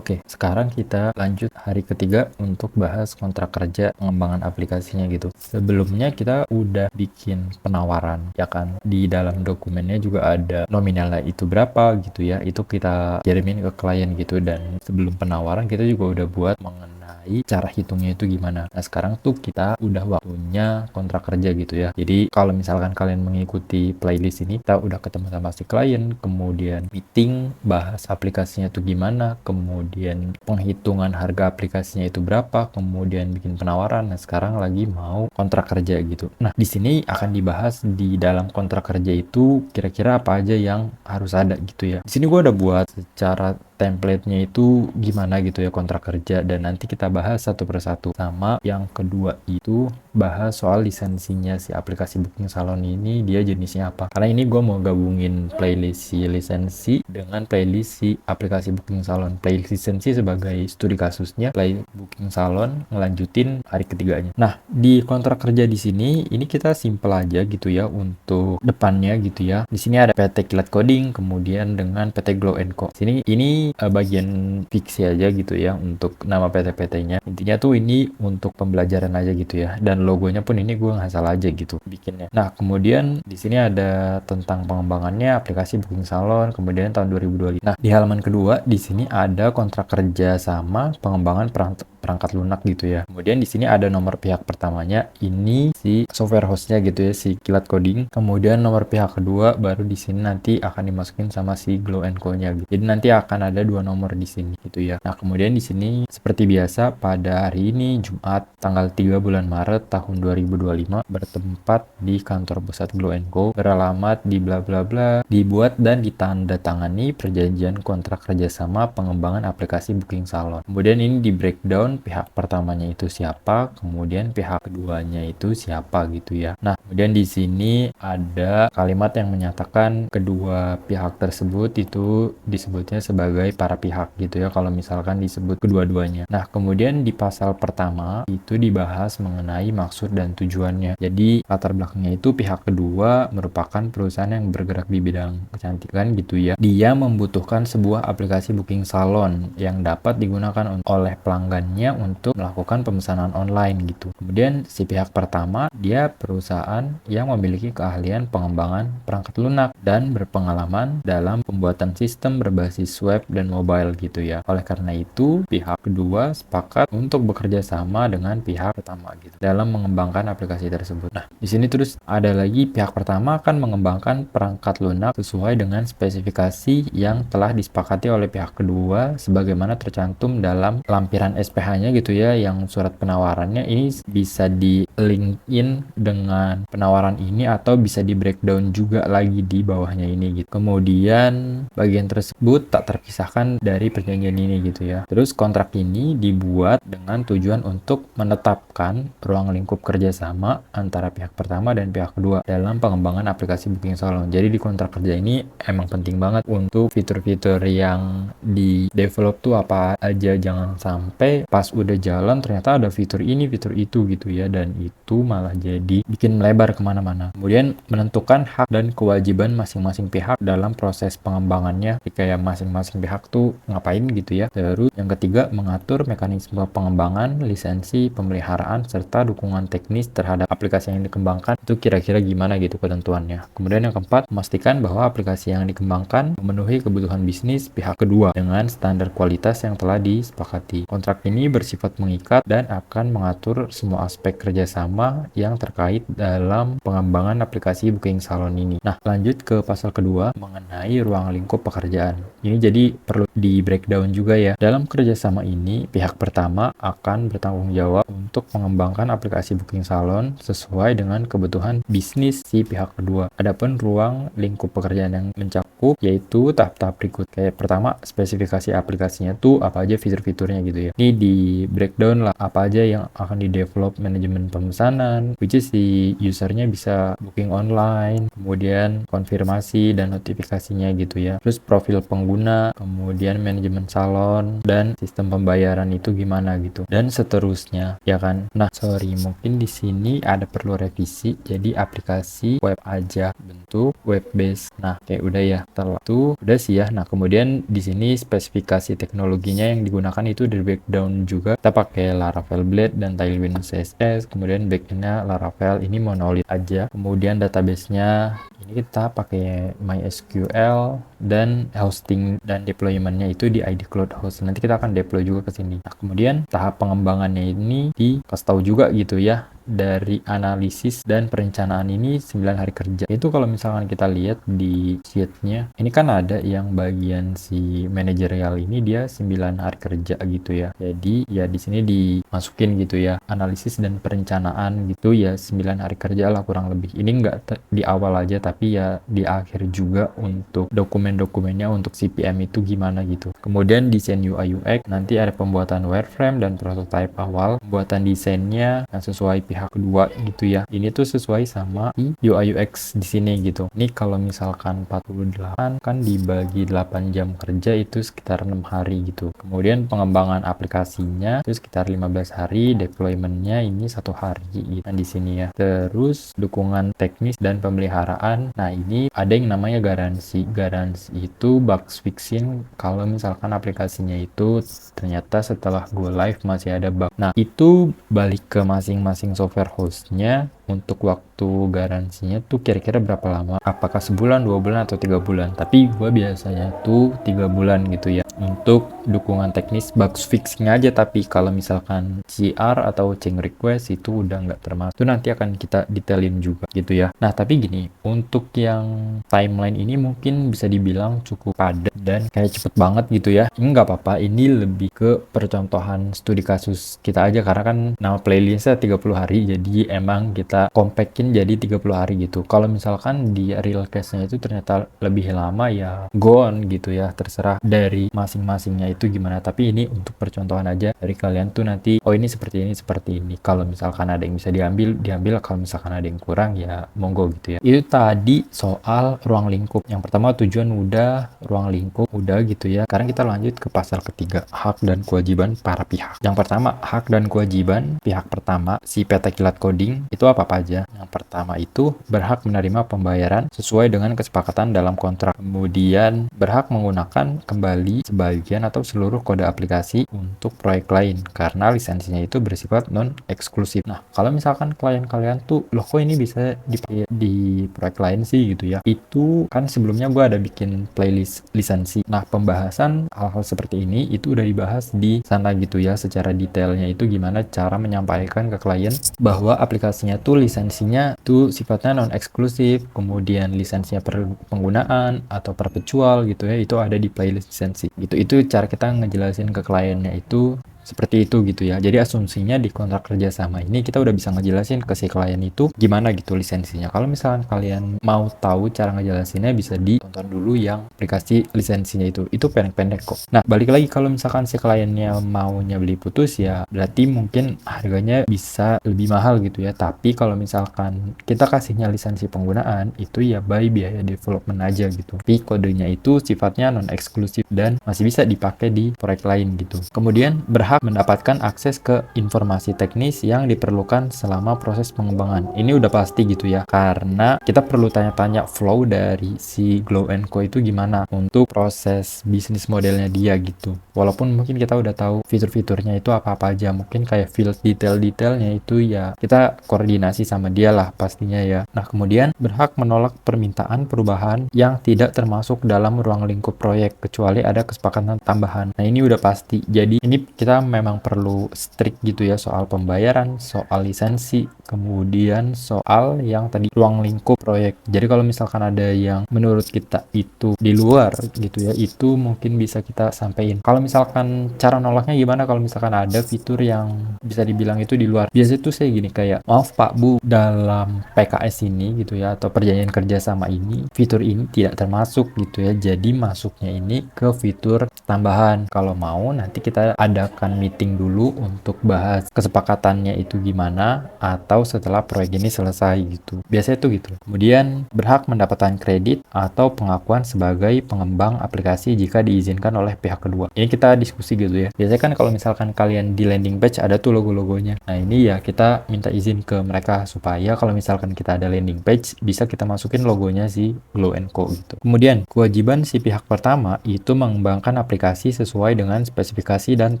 Oke, sekarang kita lanjut hari ketiga untuk bahas kontrak kerja pengembangan aplikasinya gitu. Sebelumnya kita udah bikin penawaran, ya kan? Di dalam dokumennya juga ada nominalnya itu berapa gitu ya. Itu kita kirimin ke klien gitu. Dan sebelum penawaran kita juga udah buat mengenai cara hitungnya itu gimana. Nah sekarang tuh kita udah waktunya kontrak kerja gitu ya. Jadi kalau misalkan kalian mengikuti playlist ini, kita udah ketemu sama si klien, kemudian meeting, bahas aplikasinya tuh gimana, kemudian penghitungan harga aplikasinya itu berapa, kemudian bikin penawaran. Nah sekarang lagi mau kontrak kerja gitu. Nah di sini akan dibahas di dalam kontrak kerja itu kira-kira apa aja yang harus ada gitu ya. Di sini gue udah buat secara template-nya itu gimana gitu ya kontrak kerja, dan nanti kita bahas satu persatu. Sama yang kedua itu bahas soal lisensinya si aplikasi Booking Salon ini, dia jenisnya apa. Karena ini gue mau gabungin playlist si lisensi dengan playlist si aplikasi Booking Salon. Playlist lisensi sebagai studi kasusnya, play Booking Salon ngelanjutin hari ketiganya. Nah di kontrak kerja di sini ini kita simple aja gitu ya untuk depannya gitu ya. Di sini ada PT Kilat Coding, kemudian dengan PT Glow Co. Sini ini bagian fiksi aja gitu ya untuk nama PT-PT-nya. Intinya tuh ini untuk pembelajaran aja gitu ya. Dan logonya pun ini gue ngasal aja gitu bikinnya. Nah kemudian di sini ada tentang pengembangannya aplikasi Booking Salon kemudian tahun 2025. Nah di halaman kedua di sini ada kontrak kerja sama pengembangan perangkat lunak gitu ya. Kemudian di sini ada nomor pihak pertamanya, ini si software hostnya gitu ya, si Kilat Coding. Kemudian nomor pihak kedua baru di sini nanti akan dimasukin sama si Glow Co-nya gitu. Jadi nanti akan ada dua nomor di sini gitu ya. Nah kemudian di sini seperti biasa pada hari ini Jumat tanggal 3 bulan Maret tahun 2025 bertempat di kantor pusat Glow Co, beralamat di bla bla bla, dibuat dan ditandatangani perjanjian kontrak kerjasama pengembangan aplikasi Booking Salon. Kemudian ini di breakdown pihak pertamanya itu siapa, kemudian pihak keduanya itu siapa gitu ya. Nah, kemudian di sini ada kalimat yang menyatakan kedua pihak tersebut itu disebutnya sebagai para pihak gitu ya kalau misalkan disebut kedua-duanya. Nah, kemudian di pasal pertama itu dibahas mengenai maksud dan tujuannya. Jadi, latar belakangnya itu pihak kedua merupakan perusahaan yang bergerak di bidang kecantikan gitu ya. Dia membutuhkan sebuah aplikasi Booking Salon yang dapat digunakan oleh pelanggannya untuk melakukan pemesanan online gitu. Kemudian si pihak pertama dia perusahaan yang memiliki keahlian pengembangan perangkat lunak dan berpengalaman dalam pembuatan sistem berbasis web dan mobile gitu ya. Oleh karena itu pihak kedua sepakat untuk bekerja sama dengan pihak pertama gitu dalam mengembangkan aplikasi tersebut. Nah di sini terus ada lagi pihak pertama akan mengembangkan perangkat lunak sesuai dengan spesifikasi yang telah disepakati oleh pihak kedua sebagaimana tercantum dalam lampiran SPH-nya gitu ya, yang surat penawarannya ini bisa di link-in dengan penawaran ini atau bisa di breakdown juga lagi di bawahnya ini gitu. Kemudian bagian tersebut tak terpisahkan dari perjanjian ini gitu ya. Terus kontrak ini dibuat dengan tujuan untuk menetapkan ruang lingkup kerjasama antara pihak pertama dan pihak kedua dalam pengembangan aplikasi Booking Salon. Jadi di kontrak kerja ini emang penting banget untuk fitur-fitur yang di develop tuh apa aja, jangan sampai pas udah jalan ternyata ada fitur ini fitur itu gitu ya, dan itu malah jadi bikin melebar kemana-mana. Kemudian menentukan hak dan kewajiban masing-masing pihak dalam proses pengembangannya, kayak masing-masing pihak tuh ngapain gitu ya. Terus yang ketiga mengatur mekanisme pengembangan, lisensi, pemeliharaan serta dukungan teknis terhadap aplikasi yang dikembangkan itu kira-kira gimana gitu ketentuannya. Kemudian yang keempat memastikan bahwa aplikasi yang dikembangkan memenuhi kebutuhan bisnis pihak kedua dengan standar kualitas yang telah disepakati. Kontrak ini bersifat mengikat dan akan mengatur semua aspek kerjasama yang terkait dalam pengembangan aplikasi Booking Salon ini. Nah, lanjut ke pasal kedua mengenai ruang lingkup pekerjaan. Ini jadi perlu di breakdown juga ya. Dalam kerjasama ini, pihak pertama akan bertanggung jawab untuk mengembangkan aplikasi Booking Salon sesuai dengan kebutuhan bisnis si pihak kedua. Adapun ruang lingkup pekerjaan yang mencakup yaitu tahap-tahap berikut. Kayak pertama, spesifikasi aplikasinya tuh apa aja fitur-fiturnya gitu ya. Ini di breakdown lah apa aja yang akan di develop, manajemen pemesanan, which is si usernya bisa booking online, kemudian konfirmasi dan notifikasinya gitu ya. Terus profil pengguna, kemudian manajemen salon, dan sistem pembayaran itu gimana gitu. Dan seterusnya, ya kan. Nah, sorry, mungkin di sini ada perlu revisi. Jadi aplikasi web aja bentuk web based. Nah, kayak udah ya. Setelah itu udah sih ya. Nah, kemudian di sini spesifikasi teknologinya yang digunakan itu di breakdown juga. Kita pakai Laravel Blade dan Tailwind CSS. Kemudian backendnya Laravel ini monolith aja. Kemudian database-nya ini kita pakai MySQL dan hosting dan deployment-nya itu di ID Cloud Host. Nanti kita akan deploy juga ke sini. Nah, kemudian tahap pengembangannya ini dikasih tahu juga gitu ya. Dari analisis dan perencanaan ini 9 hari kerja. Itu kalau misalkan kita lihat di sheet-nya, ini kan ada yang bagian si manajerial ini dia 9 hari kerja gitu ya. Jadi ya di sini dimasukin gitu ya, analisis dan perencanaan gitu ya 9 hari kerja lah kurang lebih. Ini enggak di awal aja tapi ya di akhir juga untuk dokumen-dokumennya untuk CPM itu gimana gitu. Kemudian desain UI UX, nanti ada pembuatan wireframe dan prototype awal, pembuatan desainnya yang sesuai pihak kedua gitu ya. Ini tuh sesuai sama UI UX di sini gitu. Ini kalau misalkan 48 kan dibagi 8 jam kerja itu sekitar 6 hari gitu. Kemudian pengembangan aplikasinya itu sekitar 15 hari, deploymentnya ini 1 hari gitu. Nah, di sini ya. Terus dukungan teknis dan pemeliharaan. Nah, ini ada yang namanya garansi. Garansi itu bug fixing kalau misalkan aplikasinya itu ternyata setelah go live masih ada bug. Nah, itu balik ke masing-masing software hostnya untuk waktu garansinya tuh kira-kira berapa lama, apakah sebulan, 2 bulan, atau 3 bulan. Tapi gue biasanya tuh 3 bulan gitu ya untuk dukungan teknis bug fixing aja. Tapi kalau misalkan CR atau change request itu udah nggak termasuk, itu nanti akan kita detailin juga gitu ya. Nah, tapi gini, untuk yang timeline ini mungkin bisa dibilang cukup padat dan kayak cepet banget gitu ya. Ini nggak apa-apa, ini lebih ke percontohan studi kasus kita aja karena kan nama playlistnya 30 hari, jadi emang kita compactin jadi 30 hari gitu. Kalau misalkan di real case-nya itu ternyata lebih lama ya go on gitu ya, terserah dari masing-masingnya itu gimana. Tapi ini untuk percontohan aja dari kalian tuh nanti, oh ini seperti ini, seperti ini. Kalau misalkan ada yang bisa diambil. Kalau misalkan ada yang kurang ya monggo gitu ya. Itu tadi soal ruang lingkup. Yang pertama tujuan udah, ruang lingkup udah gitu ya. Sekarang kita lanjut ke pasal ketiga, hak dan kewajiban para pihak. Yang pertama, hak dan kewajiban pihak pertama si PT Kilat Coding itu apa aja. Yang pertama itu berhak menerima pembayaran sesuai dengan kesepakatan dalam kontrak. Kemudian berhak menggunakan kembali sebagian atau seluruh kode aplikasi untuk proyek lain karena lisensinya itu bersifat non eksklusif. Nah, kalau misalkan klien kalian tuh loh kok ini bisa dipakai di proyek lain sih gitu ya, itu kan sebelumnya gue ada bikin playlist lisensi. Nah, pembahasan hal-hal seperti ini itu udah dibahas di sana gitu ya, secara detailnya itu gimana cara menyampaikan ke klien bahwa aplikasinya tuh lisensinya itu sifatnya non eksklusif, kemudian lisensinya per penggunaan atau perpetual gitu ya, itu ada di playlist lisensi gitu. Itu cara kita ngejelasin ke kliennya itu seperti itu gitu ya. Jadi asumsinya di kontrak kerja sama ini kita udah bisa ngejelasin ke si klien itu gimana gitu lisensinya. Kalau misalkan kalian mau tahu cara ngejelasinnya bisa ditonton dulu yang aplikasi lisensinya itu pendek-pendek kok. Nah, balik lagi kalau misalkan si kliennya maunya beli putus ya berarti mungkin harganya bisa lebih mahal gitu ya. Tapi kalau misalkan kita kasihnya lisensi penggunaan itu ya by biaya development aja gitu. Tapi kodenya itu sifatnya non eksklusif dan masih bisa dipakai di proyek lain gitu. Kemudian berhak mendapatkan akses ke informasi teknis yang diperlukan selama proses pengembangan. Ini udah pasti gitu ya, karena kita perlu tanya-tanya flow dari si Glow & Co itu gimana untuk proses bisnis modelnya dia gitu. Walaupun mungkin kita udah tahu fitur-fiturnya itu apa-apa aja, mungkin kayak field detail-detailnya itu ya kita koordinasi sama dia lah pastinya ya. Nah, kemudian berhak menolak permintaan perubahan yang tidak termasuk dalam ruang lingkup proyek kecuali ada kesepakatan tambahan. Nah, ini udah pasti. Jadi ini kita memang perlu strict gitu ya soal pembayaran, soal lisensi, kemudian soal yang tadi ruang lingkup proyek. Jadi kalau misalkan ada yang menurut kita itu di luar gitu ya, itu mungkin bisa kita sampaikan. Kalau misalkan cara nolaknya gimana kalau misalkan ada fitur yang bisa dibilang itu di luar. Biasanya tuh saya gini kayak, maaf Pak Bu, dalam PKS ini gitu ya atau perjanjian kerjasama ini, fitur ini tidak termasuk gitu ya. Jadi masuknya ini ke fitur tambahan. Kalau mau nanti kita adakan mengadakan meeting dulu untuk bahas kesepakatannya itu gimana, atau setelah proyek ini selesai gitu. Biasanya itu gitu. Kemudian berhak mendapatkan kredit atau pengakuan sebagai pengembang aplikasi jika diizinkan oleh pihak kedua. Ini kita diskusi gitu ya. Biasanya kan kalau misalkan kalian di landing page ada tuh logo-logonya. Nah ini ya kita minta izin ke mereka supaya kalau misalkan kita ada landing page bisa kita masukin logonya si Glow & Co gitu. Kemudian kewajiban si pihak pertama itu mengembangkan aplikasi sesuai dengan spesifikasi dan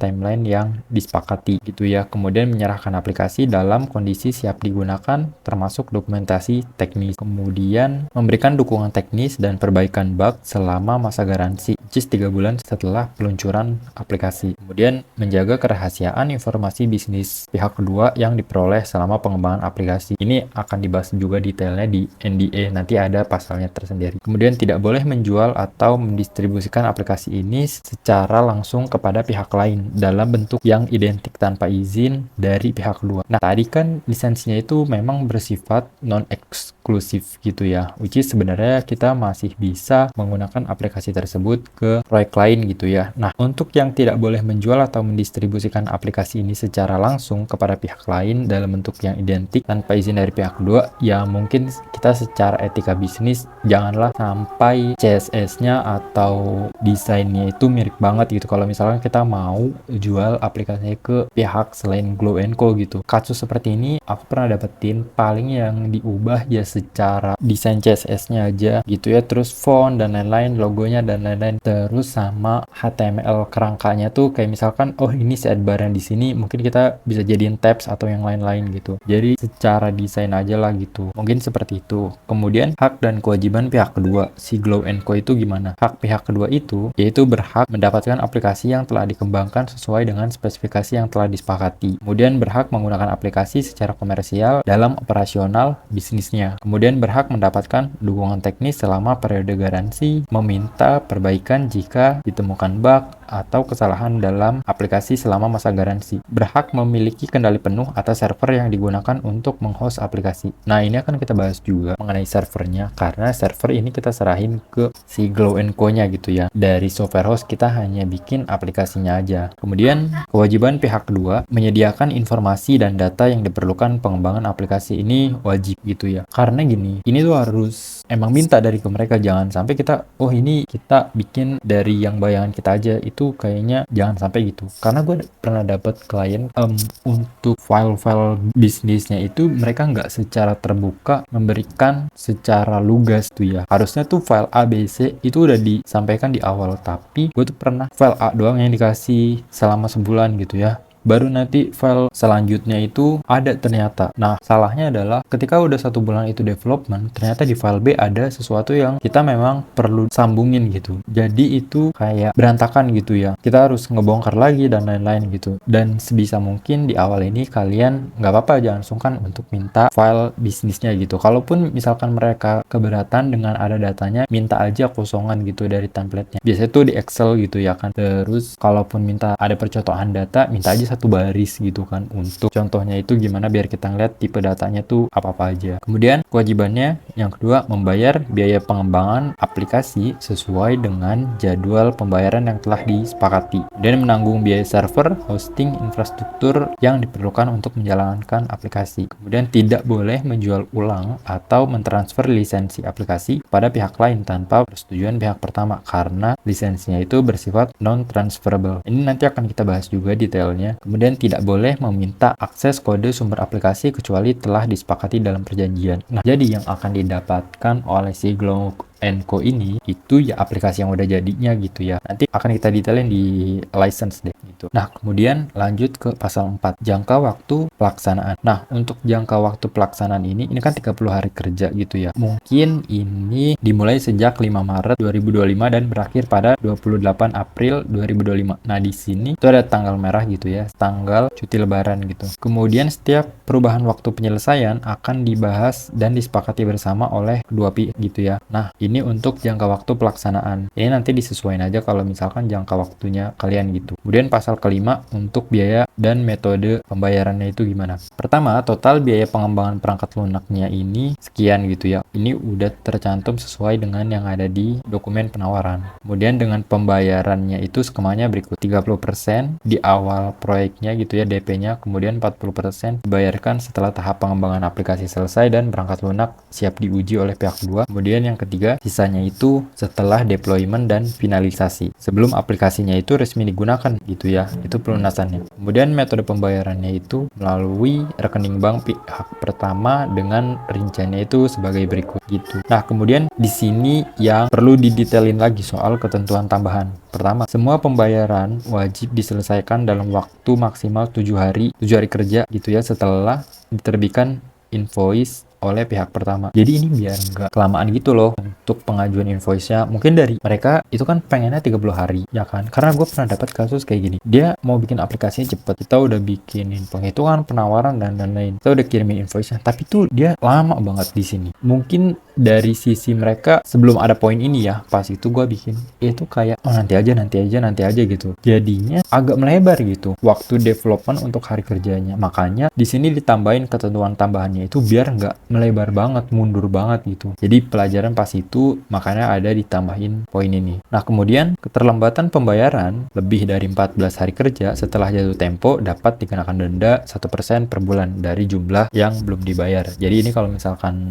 timeline yang disepakati gitu ya. Kemudian menyerahkan aplikasi dalam kondisi siap digunakan termasuk dokumentasi teknis. Kemudian memberikan dukungan teknis dan perbaikan bug selama masa garansi, which is 3 bulan setelah peluncuran aplikasi. Kemudian menjaga kerahasiaan informasi bisnis pihak kedua yang diperoleh selama pengembangan aplikasi. Ini akan dibahas juga detailnya di NDA, nanti ada pasalnya tersendiri. Kemudian tidak boleh menjual atau mendistribusikan aplikasi ini secara langsung kepada pihak lain dalam bentuk yang identik tanpa izin dari pihak kedua. Nah, tadi kan lisensinya itu memang bersifat non-eksklusif gitu ya, which is sebenarnya kita masih bisa menggunakan aplikasi tersebut ke proyek lain gitu ya. Nah, untuk yang tidak boleh menjual atau mendistribusikan aplikasi ini secara langsung kepada pihak lain dalam bentuk yang identik tanpa izin dari pihak kedua, ya mungkin kita secara etika bisnis janganlah sampai CSS-nya atau desainnya itu mirip banget gitu. Kalau misalkan kita mau jual aplikasinya ke pihak selain Glow & Co gitu. Kasus seperti ini aku pernah dapetin, paling yang diubah ya secara desain CSS-nya aja gitu ya, terus font dan lain-lain, logonya dan lain-lain, terus sama HTML kerangkanya tuh kayak misalkan oh ini sidebar yang di sini mungkin kita bisa jadiin tabs atau yang lain-lain gitu. Jadi secara desain aja lah gitu. Mungkin seperti itu. Kemudian hak dan kewajiban pihak kedua. Si Glow & Co itu gimana? Hak pihak kedua itu yaitu berhak mendapatkan aplikasi yang telah dikembangkan sesuai dengan spesifikasi yang telah disepakati. Kemudian berhak menggunakan aplikasi secara komersial dalam operasional bisnisnya. Kemudian berhak mendapatkan dukungan teknis selama periode garansi, meminta perbaikan jika ditemukan bug atau kesalahan dalam aplikasi selama masa garansi. Berhak memiliki kendali penuh atas server yang digunakan untuk menghost aplikasi. Nah, ini akan kita bahas juga mengenai servernya, karena server ini kita serahin ke si Glow & Co-nya gitu ya. Dari software host kita hanya bikin aplikasinya aja. Kemudian, kewajiban pihak kedua menyediakan informasi dan data yang diperlukan pengembangan aplikasi ini wajib gitu ya. Karena gini, ini tuh harus emang minta dari ke mereka, jangan sampai kita oh ini kita bikin dari yang bayangan kita aja, itu kayaknya jangan sampai gitu. Karena gue pernah dapat klien untuk file-file bisnisnya itu mereka nggak secara terbuka memberikan secara lugas tuh ya. Harusnya tuh file A, B, C itu udah disampaikan di awal, tapi gue tuh pernah file A doang yang dikasih selama sebulan gitu ya. Baru nanti file selanjutnya itu ada ternyata. Nah, salahnya adalah ketika udah 1 bulan itu development, ternyata di file B ada sesuatu yang kita memang perlu sambungin gitu. Jadi itu kayak berantakan gitu ya. Kita harus ngebongkar lagi dan lain-lain gitu. Dan sebisa mungkin di awal ini kalian nggak apa-apa, jangan sungkan untuk minta file bisnisnya gitu. Kalaupun misalkan mereka keberatan dengan ada datanya, minta aja kosongan gitu dari template-nya. Biasanya tuh di Excel gitu ya kan. Terus kalaupun minta ada percontohan data, minta aja 1 baris gitu kan untuk contohnya itu gimana biar kita ngeliat tipe datanya tuh apa-apa aja. Kemudian kewajibannya yang kedua, membayar biaya pengembangan aplikasi sesuai dengan jadwal pembayaran yang telah disepakati dan menanggung biaya server, hosting, infrastruktur yang diperlukan untuk menjalankan aplikasi. Kemudian tidak boleh menjual ulang atau mentransfer lisensi aplikasi pada pihak lain tanpa persetujuan pihak pertama karena lisensinya itu bersifat non-transferable. Ini nanti akan kita bahas juga detailnya. Kemudian tidak boleh meminta akses kode sumber aplikasi kecuali telah disepakati dalam perjanjian. Nah, jadi yang akan didapatkan oleh si Glow & Co ini itu ya aplikasi yang udah jadinya gitu ya. Nanti akan kita detailin di license deh gitu. Nah, kemudian lanjut ke pasal 4, jangka waktu pelaksanaan. Nah, untuk jangka waktu pelaksanaan ini kan 30 hari kerja gitu ya. Mungkin ini dimulai sejak 5 Maret 2025 dan berakhir pada 28 April 2025. Nah, di sini itu ada tanggal merah gitu ya, tanggal cuti lebaran gitu. Kemudian setiap perubahan waktu penyelesaian akan dibahas dan disepakati bersama oleh kedua pihak gitu ya. Nah, ini Ini untuk jangka waktu pelaksanaan. Ini nanti disesuaikan aja kalau misalkan jangka waktunya kalian gitu. Kemudian pasal kelima untuk biaya dan metode pembayarannya itu gimana. Pertama, total biaya pengembangan perangkat lunaknya ini sekian gitu ya. Ini udah tercantum sesuai dengan yang ada di dokumen penawaran. Kemudian dengan pembayarannya itu skemanya berikut. 30% di awal proyeknya gitu ya, DP-nya. Kemudian 40% dibayarkan setelah tahap pengembangan aplikasi selesai dan perangkat lunak siap diuji oleh pihak kedua. Kemudian yang ketiga, sisanya itu setelah deployment dan finalisasi. Sebelum aplikasinya itu resmi digunakan gitu ya. Itu pelunasannya. Kemudian metode pembayarannya itu melalui rekening bank pihak pertama dengan rinciannya itu sebagai berikut gitu. Nah, kemudian di sini yang perlu didetailin lagi soal ketentuan tambahan. Pertama, semua pembayaran wajib diselesaikan dalam waktu maksimal 7 hari kerja gitu ya setelah diterbitkan invoice oleh pihak pertama. Jadi ini biar nggak kelamaan gitu loh untuk pengajuan invoice-nya. Mungkin dari mereka itu kan pengennya 30 hari, ya kan? Karena gue pernah dapat kasus kayak gini. Dia mau bikin aplikasinya cepet. Kita udah bikinin penghitungan, penawaran, dan lain-lain. Kita udah kirimin invoice-nya. Tapi tuh dia lama banget di sini. Mungkin dari sisi mereka sebelum ada poin ini ya, pas itu gue bikin itu kayak nanti aja gitu. Jadinya agak melebar gitu waktu development untuk hari kerjanya. Makanya di sini ditambahin ketentuan tambahannya itu biar nggak melebar banget, mundur banget gitu. Jadi pelajaran pas itu makanya ada ditambahin poin ini. Nah, kemudian keterlambatan pembayaran lebih dari 14 hari kerja setelah jatuh tempo dapat dikenakan denda 1% per bulan dari jumlah yang belum dibayar. Jadi ini kalau misalkan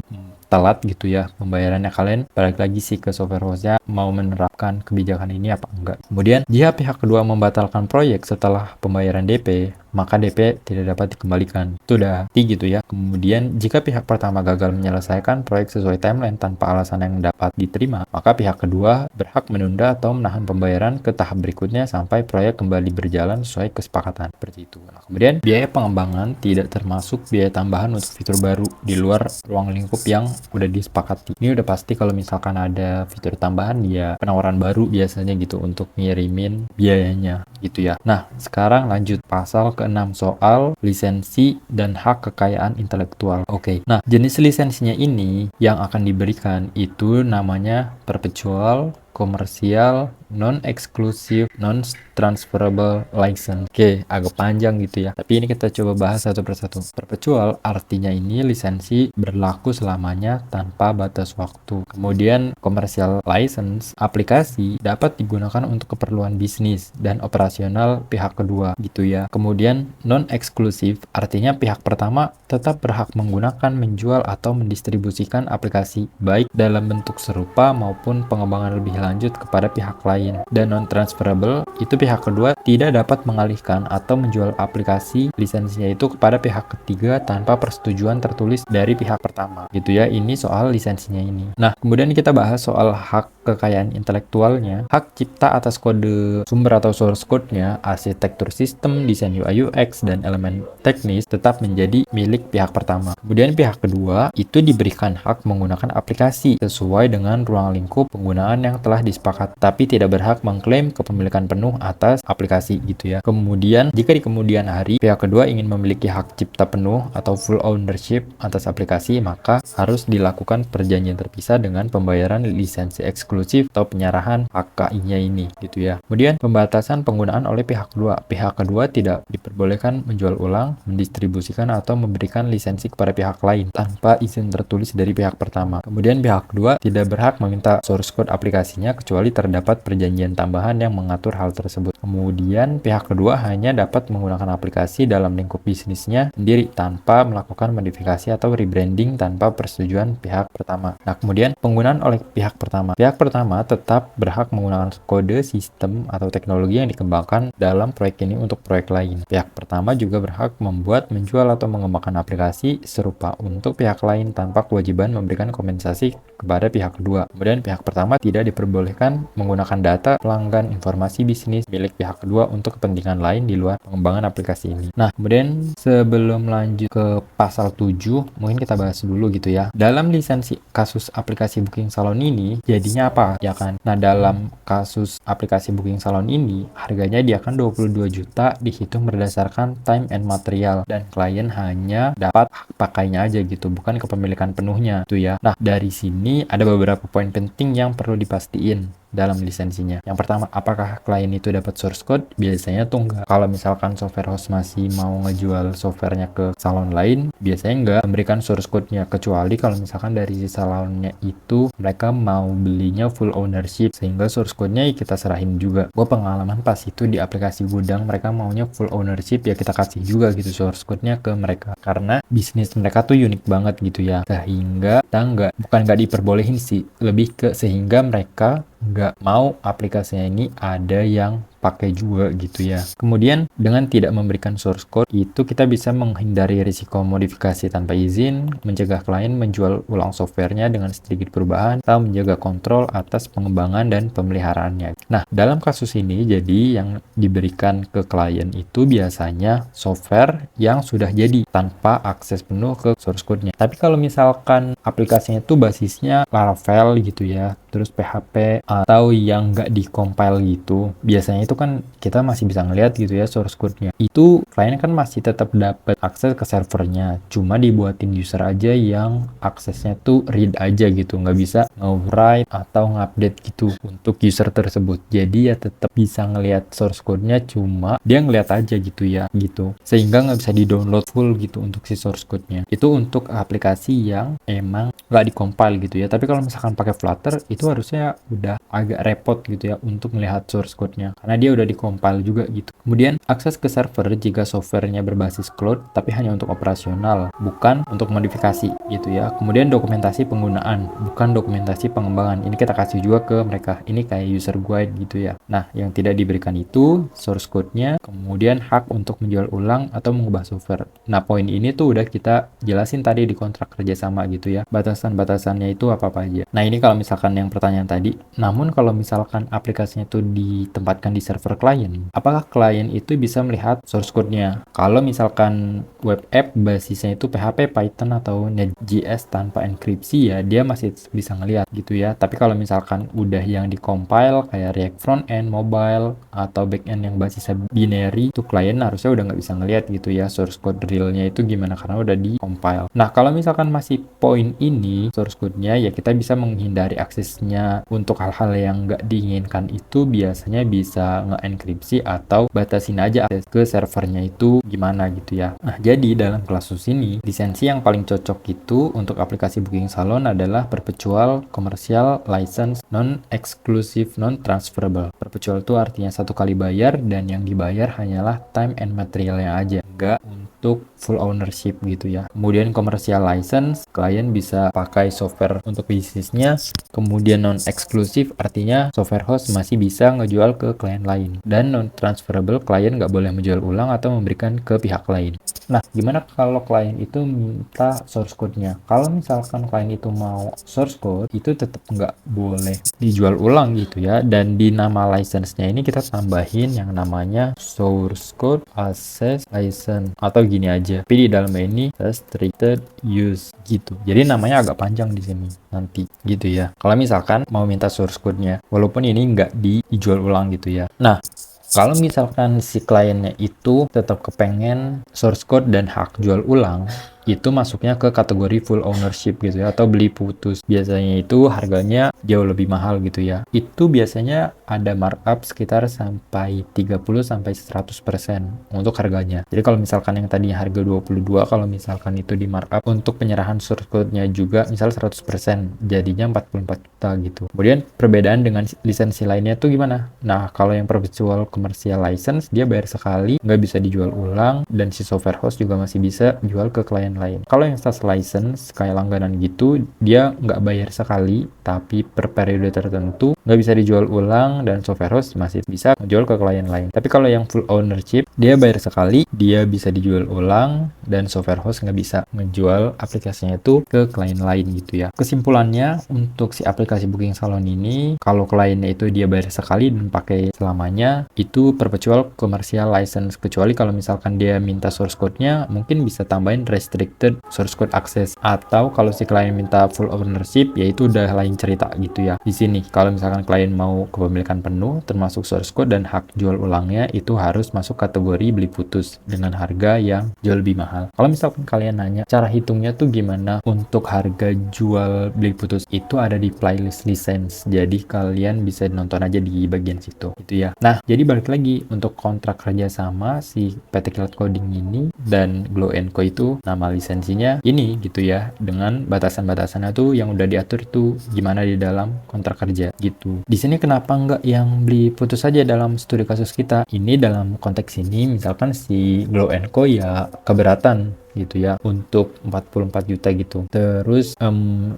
telat gitu ya pembayarannya, kalian balik lagi sih ke software host-nya mau menerapkan kebijakan ini apa enggak. Kemudian jika pihak kedua membatalkan proyek setelah pembayaran DP, maka DP tidak dapat dikembalikan. Itu udah gitu ya. Kemudian jika pihak pertama gagal menyelesaikan proyek sesuai timeline tanpa alasan yang dapat diterima, maka pihak kedua berhak menunda atau menahan pembayaran ke tahap berikutnya sampai proyek kembali berjalan sesuai kesepakatan. Seperti itu. Nah, kemudian biaya pengembangan tidak termasuk biaya tambahan untuk fitur baru di luar ruang lingkup yang udah disepakati. Ini udah pasti kalau misalkan ada fitur tambahan ya penawaran baru biasanya gitu untuk ngirimin biayanya gitu ya. Nah, sekarang lanjut pasal ke-6 soal lisensi dan hak kekayaan intelektual. Oke. Nah, jenis lisensinya ini yang akan diberikan itu namanya perpetual, komersial, non-eksklusif, non-transferable license. Oke, agak panjang gitu ya. Tapi ini kita coba bahas satu persatu. Perpetual artinya ini lisensi berlaku selamanya tanpa batas waktu. Kemudian komersial license, aplikasi dapat digunakan untuk keperluan bisnis dan operasional pihak kedua gitu ya. Kemudian non-eksklusif artinya pihak pertama tetap berhak menggunakan, menjual, atau mendistribusikan aplikasi baik dalam bentuk serupa maupun pengembangan lebih lanjut kepada pihak lain. Dan non-transferable itu pihak kedua tidak dapat mengalihkan atau menjual aplikasi lisensinya itu kepada pihak ketiga tanpa persetujuan tertulis dari pihak pertama gitu ya. Ini soal lisensinya ini. Nah, kemudian kita bahas soal hak kekayaan intelektualnya. Hak cipta atas kode sumber atau source code-nya, arsitektur sistem, desain UI UX, dan elemen teknis tetap menjadi milik pihak pertama. Kemudian pihak kedua itu diberikan hak menggunakan aplikasi sesuai dengan ruang lingkup penggunaan yang telah disepakati, tapi tidak berhak mengklaim kepemilikan penuh atas aplikasi gitu ya. Kemudian jika di kemudian hari pihak kedua ingin memiliki hak cipta penuh atau full ownership atas aplikasi, maka harus dilakukan perjanjian terpisah dengan pembayaran lisensi eksklusif atau penyerahan HKI-nya ini gitu ya. Kemudian pembatasan penggunaan oleh pihak kedua. Pihak kedua tidak diperbolehkan menjual ulang, mendistribusikan, atau memberikan lisensi kepada pihak lain tanpa izin tertulis dari pihak pertama. Kemudian pihak kedua tidak berhak meminta source code aplikasinya kecuali terdapat perjanjian tambahan yang mengatur hal tersebut. Kemudian pihak kedua hanya dapat menggunakan aplikasi dalam lingkup bisnisnya sendiri tanpa melakukan modifikasi atau rebranding tanpa persetujuan pihak pertama. Nah, kemudian penggunaan oleh pihak pertama. Pihak pertama tetap berhak menggunakan kode, sistem, atau teknologi yang dikembangkan dalam proyek ini untuk proyek lain. Pihak pertama juga berhak membuat, menjual, atau mengembangkan aplikasi serupa untuk pihak lain tanpa kewajiban memberikan kompensasi kepada pihak kedua. Kemudian pihak pertama tidak diperbolehkan menggunakan data pelanggan, informasi bisnis milik pihak kedua untuk kepentingan lain di luar pengembangan aplikasi ini. Nah, kemudian sebelum lanjut ke pasal 7, mungkin kita bahas dulu gitu ya. Dalam lisensi kasus aplikasi booking salon ini, jadinya apa? Ya kan? Nah, dalam kasus aplikasi booking salon ini, harganya dia akan 22 juta dihitung berdasarkan time and material, dan klien hanya dapat hak pakainya aja gitu, bukan kepemilikan penuhnya tuh ya. Nah, dari sini ada beberapa poin penting yang perlu dipastiin dalam lisensinya. Yang pertama, apakah klien itu dapat source code? Biasanya tuh enggak. Kalau misalkan software host masih mau ngejual softwarenya ke salon lain, biasanya enggak memberikan source code-nya, kecuali kalau misalkan dari si salonnya itu mereka mau belinya full ownership, sehingga source code-nya kita serahin juga. Gue pengalaman pas itu di aplikasi gudang, mereka maunya full ownership, ya kita kasih juga gitu source code-nya ke mereka, karena bisnis mereka tuh unik banget gitu ya, sehingga kita bukan nggak diperbolehin sih, lebih ke sehingga mereka nggak mau aplikasinya ini ada yang pakai juga gitu ya. Kemudian dengan tidak memberikan source code itu kita bisa menghindari risiko modifikasi tanpa izin, mencegah klien menjual ulang softwarenya dengan sedikit perubahan, atau menjaga kontrol atas pengembangan dan pemeliharaannya. Nah, dalam kasus ini jadi yang diberikan ke klien itu biasanya software yang sudah jadi tanpa akses penuh ke source code-nya. Tapi kalau misalkan aplikasinya itu basisnya Laravel gitu ya, terus PHP atau yang nggak di-compile gitu, biasanya itu kan kita masih bisa ngeliat gitu ya source code-nya. Itu klien kan masih tetap dapat akses ke servernya, cuma dibuatin user aja yang aksesnya tuh read aja gitu, nggak bisa nge-write atau nge-update gitu untuk user tersebut. Jadi ya tetap bisa ngeliat source code-nya, cuma dia ngeliat aja gitu ya gitu, sehingga nggak bisa di-download full gitu untuk si source code-nya. Itu untuk aplikasi yang emang nggak di-compile gitu ya. Tapi kalau misalkan pakai Flutter itu harusnya udah agak repot gitu ya untuk melihat source code-nya, karena dia udah di-compile juga gitu. Kemudian akses ke server jika softwarenya berbasis cloud tapi hanya untuk operasional, bukan untuk modifikasi gitu ya. Kemudian dokumentasi penggunaan, bukan dokumentasi pengembangan. Ini kita kasih juga ke mereka. Ini kayak user guide gitu ya. Nah, yang tidak diberikan itu source code-nya, kemudian hak untuk menjual ulang atau mengubah software. Nah, poin ini tuh udah kita jelasin tadi di kontrak kerjasama gitu ya. Batasan-batasannya itu apa-apa aja. Nah, ini kalau misalkan yang pertanyaan tadi. Namun kalau misalkan aplikasinya itu ditempatkan di server klien, apakah klien itu bisa melihat source code-nya? Kalau misalkan web app basisnya itu PHP, Python, atau Node.js tanpa enkripsi, ya dia masih bisa ngelihat gitu ya. Tapi kalau misalkan udah yang di-compile kayak React Frontend, Mobile, atau backend yang basisnya binary, itu klien harusnya udah nggak bisa ngelihat gitu ya source code realnya itu gimana, karena udah di-compile. Nah, kalau misalkan masih poin ini source code-nya, ya kita bisa menghindari aksesnya untuk hal-hal yang nggak diinginkan. Itu biasanya bisa nge-enkripsi atau batasin aja akses ke servernya itu gimana gitu ya. Nah, jadi dalam kasus ini lisensi yang paling cocok itu untuk aplikasi booking salon adalah perpetual commercial license non-exclusive non-transferable. Perpetual itu artinya satu kali bayar dan yang dibayar hanyalah time and materialnya aja, nggak untuk full ownership gitu ya. Kemudian commercial license, klien bisa pakai software untuk bisnisnya. Kemudian non-eksklusif artinya software host masih bisa ngejual ke klien lain. Dan non-transferable, klien nggak boleh menjual ulang atau memberikan ke pihak lain. Nah, gimana kalau klien itu minta source code-nya? Kalau misalkan klien itu mau source code, itu tetap nggak boleh dijual ulang gitu ya. Dan di nama license-nya ini kita tambahin yang namanya source code access license, atau gini aja. Tapi di dalamnya ini restricted use gitu. Jadi namanya agak panjang di sini nanti gitu ya. Kalau misalkan mau minta source code-nya, walaupun ini nggak dijual ulang gitu ya. Nah, kalau misalkan si kliennya itu tetap kepengen source code dan hak jual ulang, itu masuknya ke kategori full ownership gitu ya, atau beli putus. Biasanya itu harganya jauh lebih mahal gitu ya. Itu biasanya ada markup sekitar sampai 30-100% untuk harganya. Jadi kalau misalkan yang tadinya harga 22, kalau misalkan itu di markup untuk penyerahan source code-nya juga misal 100%, jadinya 44 juta gitu. Kemudian perbedaan dengan lisensi lainnya tuh gimana? Nah, kalau yang perpetual commercial license, dia bayar sekali, nggak bisa dijual ulang, dan si software host juga masih bisa jual ke klien lain. Kalau yang SaaS license kayak langganan gitu, dia nggak bayar sekali, tapi per periode tertentu, nggak bisa dijual ulang, dan software host masih bisa jual ke klien lain. Tapi kalau yang full ownership, dia bayar sekali, dia bisa dijual ulang, dan software host nggak bisa ngejual aplikasinya itu ke klien lain gitu ya. Kesimpulannya, untuk si aplikasi Booking Salon ini, kalau kliennya itu dia bayar sekali dan pakai selamanya, itu perpetual commercial license. Kecuali kalau misalkan dia minta source code-nya, mungkin bisa tambahin restricted source code access. Atau kalau si klien minta full ownership, ya itu udah lain cerita gitu ya. Di sini, kalau misalkan klien mau kepemilikan penuh, termasuk source code dan hak jual ulangnya, itu harus masuk kategori beli putus dengan harga yang jauh lebih mahal. Kalau misalkan kalian nanya, cara hitungnya tuh gimana untuk harga jual beli putus, itu ada di playlist license. Jadi kalian bisa nonton aja di bagian situ gitu ya. Nah, jadi balik lagi untuk kontrak kerja sama si PT Cloud Coding ini dan Glow & Co itu, nama lisensinya ini gitu ya, dengan batasan-batasannya tuh yang udah diatur tuh gimana di dalam kontrak kerja gitu. Di sini kenapa nggak yang beli putus saja dalam studi kasus kita? Ini dalam konteks ini misalkan si Glow & Co ya keberatan gitu ya untuk 44 juta gitu. Terus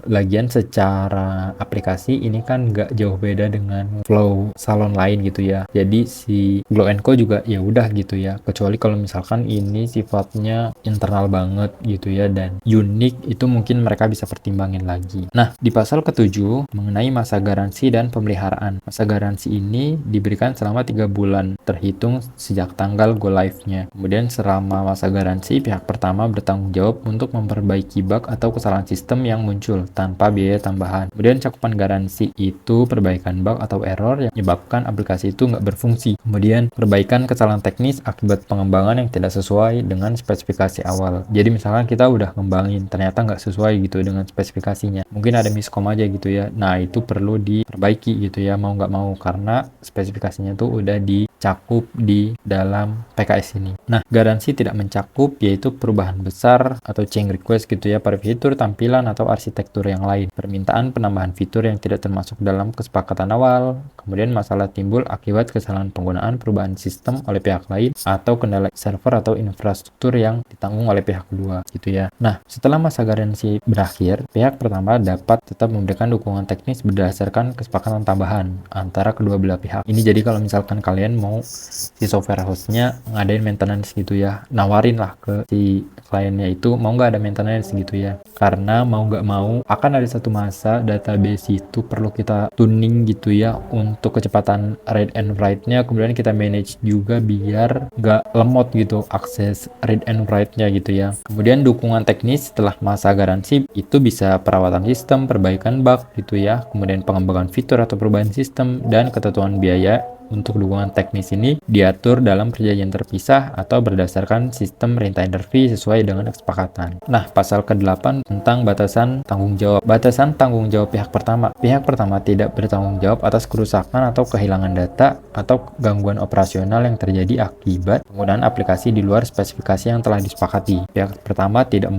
lagian secara aplikasi ini kan nggak jauh beda dengan flow salon lain gitu ya. Jadi si Glow & Co juga ya udah gitu ya. Kecuali kalau misalkan ini sifatnya internal banget gitu ya dan unik, itu mungkin mereka bisa pertimbangin lagi. Nah, di pasal ke-7 mengenai masa garansi dan pemeliharaan. Masa garansi ini diberikan selama 3 bulan terhitung sejak tanggal go live-nya. Kemudian selama masa garansi, pihak pertama bertanggung jawab untuk memperbaiki bug atau kesalahan sistem yang muncul tanpa biaya tambahan. Kemudian cakupan garansi itu perbaikan bug atau error yang menyebabkan aplikasi itu nggak berfungsi. Kemudian perbaikan kesalahan teknis akibat pengembangan yang tidak sesuai dengan spesifikasi awal. Jadi misalkan kita udah ngembangin ternyata nggak sesuai gitu dengan spesifikasinya. Mungkin ada miskom aja gitu ya. Nah, itu perlu diperbaiki gitu ya, mau nggak mau, karena spesifikasinya tuh udah dicakup di dalam PKS ini. Nah, garansi tidak mencakup yaitu perubahan besar atau change request gitu ya pada fitur, tampilan, atau arsitektur yang lain. Permintaan penambahan fitur yang tidak termasuk dalam kesepakatan awal. Kemudian masalah timbul akibat kesalahan penggunaan perubahan sistem oleh pihak lain atau kendala server atau infrastruktur yang ditanggung oleh pihak kedua gitu ya. Nah, setelah masa garansi berakhir, pihak pertama dapat tetap memberikan dukungan teknis berdasarkan kesepakatan tambahan antara kedua belah pihak. Ini jadi kalau misalkan kalian mau si software hostnya ngadain maintenance gitu ya, nawarin lah ke si kliennya itu mau nggak ada maintenance gitu ya, karena mau nggak mau akan ada satu masa database itu perlu kita tuning gitu ya untuk kecepatan read and write-nya, kemudian kita manage juga biar nggak lemot gitu akses read and write-nya gitu ya. Kemudian dukungan teknis setelah masa garansi itu bisa perawatan sistem, perbaikan bug gitu ya, kemudian pengembangan fitur atau perubahan sistem, dan ketentuan biaya untuk dukungan teknis ini diatur dalam perjanjian terpisah atau berdasarkan sistem retainer fee sesuai dengan kesepakatan. Nah, pasal ke-8 tentang batasan tanggung jawab. Batasan tanggung jawab pihak pertama. Pihak pertama tidak bertanggung jawab atas kerusakan atau kehilangan data atau gangguan operasional yang terjadi akibat penggunaan aplikasi di luar spesifikasi yang telah disepakati. Pihak pertama tidak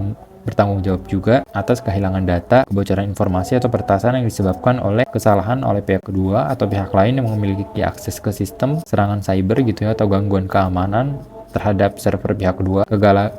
bertanggung jawab juga atas kehilangan data, kebocoran informasi, atau peretasan yang disebabkan oleh kesalahan oleh pihak kedua atau pihak lain yang memiliki akses ke sistem, serangan cyber gitu ya, atau gangguan keamanan terhadap server pihak kedua,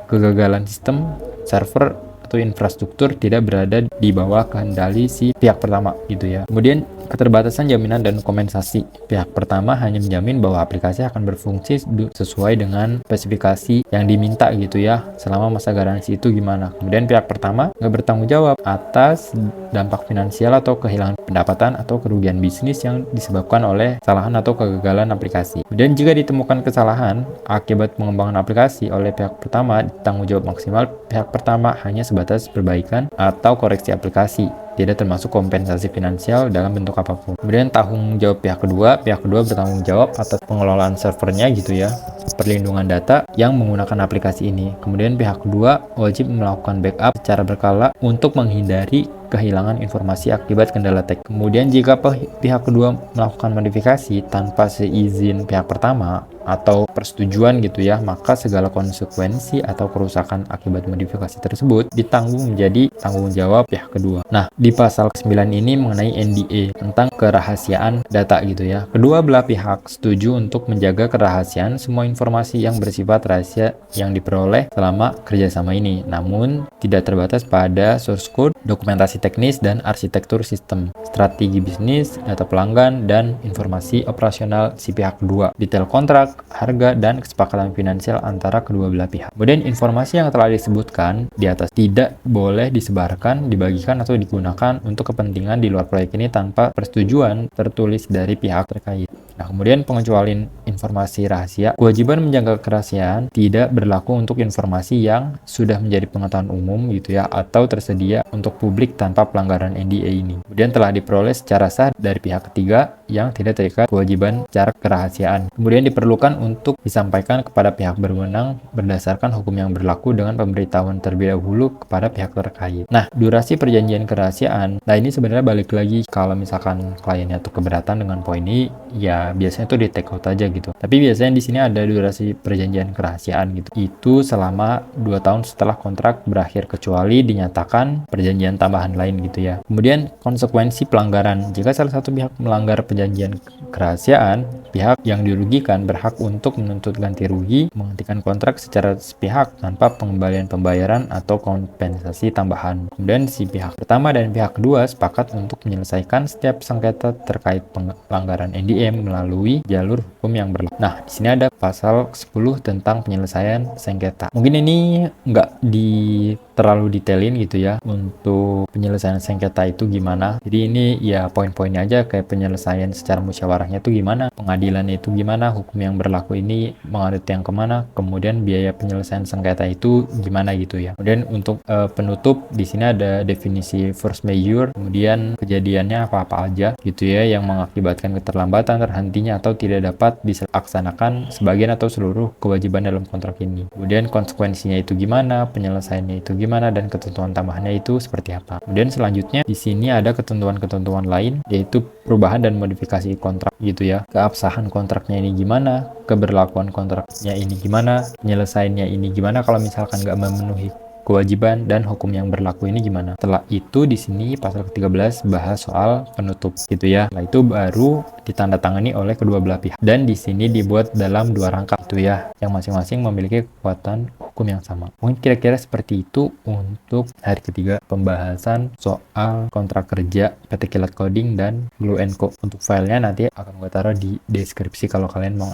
kegagalan sistem, server, atau infrastruktur tidak berada di bawah kendali si pihak pertama gitu ya. Kemudian keterbatasan jaminan dan kompensasi. Pihak pertama hanya menjamin bahwa aplikasi akan berfungsi sesuai dengan spesifikasi yang diminta gitu ya selama masa garansi itu gimana. Kemudian pihak pertama nggak bertanggung jawab atas dampak finansial atau kehilangan pendapatan atau kerugian bisnis yang disebabkan oleh kesalahan atau kegagalan aplikasi. Kemudian jika ditemukan kesalahan akibat pengembangan aplikasi oleh pihak pertama, tanggung jawab maksimal pihak pertama hanya sebatas perbaikan atau koreksi aplikasi, tidak termasuk kompensasi finansial dalam bentuk apapun. Kemudian tanggung jawab pihak kedua bertanggung jawab atas pengelolaan servernya gitu ya, perlindungan data yang menggunakan aplikasi ini. Kemudian pihak kedua wajib melakukan backup secara berkala untuk menghindari kehilangan informasi akibat kendala teknis. Kemudian jika pihak kedua melakukan modifikasi tanpa seizin pihak pertama, atau persetujuan gitu ya, maka segala konsekuensi atau kerusakan akibat modifikasi tersebut ditanggung menjadi tanggung jawab pihak kedua. Nah, di pasal 9 ini mengenai NDA tentang kerahasiaan data gitu ya. Kedua belah pihak setuju untuk menjaga kerahasiaan semua informasi yang bersifat rahasia yang diperoleh selama kerjasama ini, namun tidak terbatas pada source code, dokumentasi teknis, dan arsitektur sistem, strategi bisnis, data pelanggan, dan informasi operasional si pihak kedua, detail kontrak, harga, dan kesepakatan finansial antara kedua belah pihak. Kemudian informasi yang telah disebutkan di atas tidak boleh disebarkan, dibagikan, atau digunakan untuk kepentingan di luar proyek ini tanpa persetujuan tertulis dari pihak terkait. Nah, kemudian pengecualian informasi rahasia. Kewajiban menjaga kerahasiaan tidak berlaku untuk informasi yang sudah menjadi pengetahuan umum gitu ya, atau tersedia untuk publik tanpa pelanggaran NDA ini. Kemudian telah diperoleh secara sah dari pihak ketiga yang tidak terikat kewajiban secara kerahasiaan. Kemudian diperlukan untuk disampaikan kepada pihak berwenang berdasarkan hukum yang berlaku dengan pemberitahuan terlebih dahulu kepada pihak terkait. Nah, durasi perjanjian kerahasiaan. Nah, ini sebenarnya balik lagi kalau misalkan kliennya tuh keberatan dengan poin ini, ya biasanya tuh di take out aja gitu. Tapi biasanya di sini ada durasi perjanjian kerahasiaan gitu. Itu selama 2 tahun setelah kontrak berakhir kecuali dinyatakan perjanjian tambahan lain gitu ya. Kemudian konsekuensi pelanggaran. Jika salah satu pihak melanggar perjanjian kerahasiaan, pihak yang dirugikan berhak untuk menuntut ganti rugi, menghentikan kontrak secara sepihak tanpa pengembalian pembayaran atau kompensasi tambahan. Kemudian si pihak pertama dan pihak kedua sepakat untuk menyelesaikan setiap sengketa terkait pelanggaran NDA melalui jalur hukum yang berlaku. Nah, di sini ada pasal 10 tentang penyelesaian sengketa. Mungkin ini nggak terlalu detailin gitu ya untuk penyelesaian sengketa itu gimana. Jadi ini ya poin-poinnya aja, kayak penyelesaian secara musyawarahnya itu gimana, pengadilannya itu gimana, hukum yang berlaku ini mengarut yang kemana, kemudian biaya penyelesaian sengketa itu gimana gitu ya. Kemudian untuk penutup di sini ada definisi force majeure, kemudian kejadiannya apa-apa aja gitu ya yang mengakibatkan keterlambatan, terhentinya atau tidak dapat dilaksanakan sebagian atau seluruh kewajiban dalam kontrak ini. Kemudian konsekuensinya itu gimana, penyelesaiannya itu gimana, dan ketentuan tambahannya itu seperti apa. Kemudian selanjutnya di sini ada ketentuan-ketentuan lain, yaitu perubahan dan modifikasi kontrak gitu ya. Keabsahan kontraknya ini gimana, keberlakuan kontraknya ini gimana, penyelesaiannya ini gimana kalau misalkan nggak memenuhi kewajiban, dan hukum yang berlaku ini gimana. Setelah itu di sini pasal ke-13 bahas soal penutup gitu ya. Setelah itu baru ditandatangani oleh kedua belah pihak. Dan di sini dibuat dalam 2 rangkap gitu ya, yang masing-masing memiliki kekuatan hukum yang sama. Mungkin kira-kira seperti itu untuk hari ketiga pembahasan soal kontrak kerja PT Kilat Coding dan Blue & Co. Untuk filenya nanti akan gue taruh di deskripsi kalau kalian mau